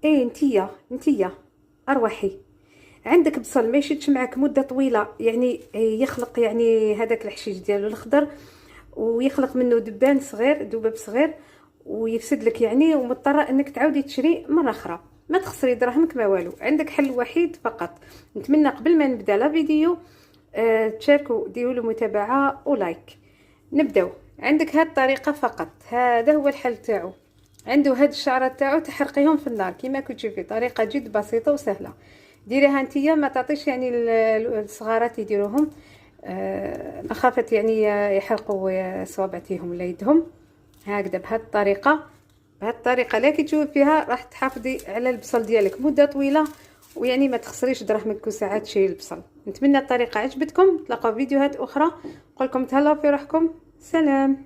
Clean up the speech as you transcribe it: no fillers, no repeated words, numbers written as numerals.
ايه انتيا ارواحي. عندك بصل ما يشدش معك مده طويله، يعني يخلق يعني هذاك الحشيش ديالو الخضر، ويخلق منه دبان صغير، ذباب صغير، ويفسد لك يعني، ومضطره انك تعاودي تشري مره اخرى. ما تخسري دراهمك ما والو. عندك حل وحيد فقط. نتمنى قبل ما نبدا لا فيديو تشاركوا، ديروا له متابعه ولايك. نبداو. عندك هاد الطريقه فقط، هذا هو الحل تاعو. عنده هاد الشعره تاعو تحرقيهم في النار كيما كنت تشوفي، طريقه جد بسيطه وسهله. ديريها نتيا، ما تعطيش يعني الصغارات يديروهم مخافه يعني يحرقوا صوابعتهم ولا يدهم. هكذا بهاد الطريقه، لا كي تشوفي فيها راح تحافظي على البصل ديالك مده طويله، ويعني ما تخسريش دراهمك وساعات تشري البصل. نتمنى الطريقه عجبتكم. تلاقوا فيديوهات اخرى. نقول لكم تهلاو في روحكم. سلام.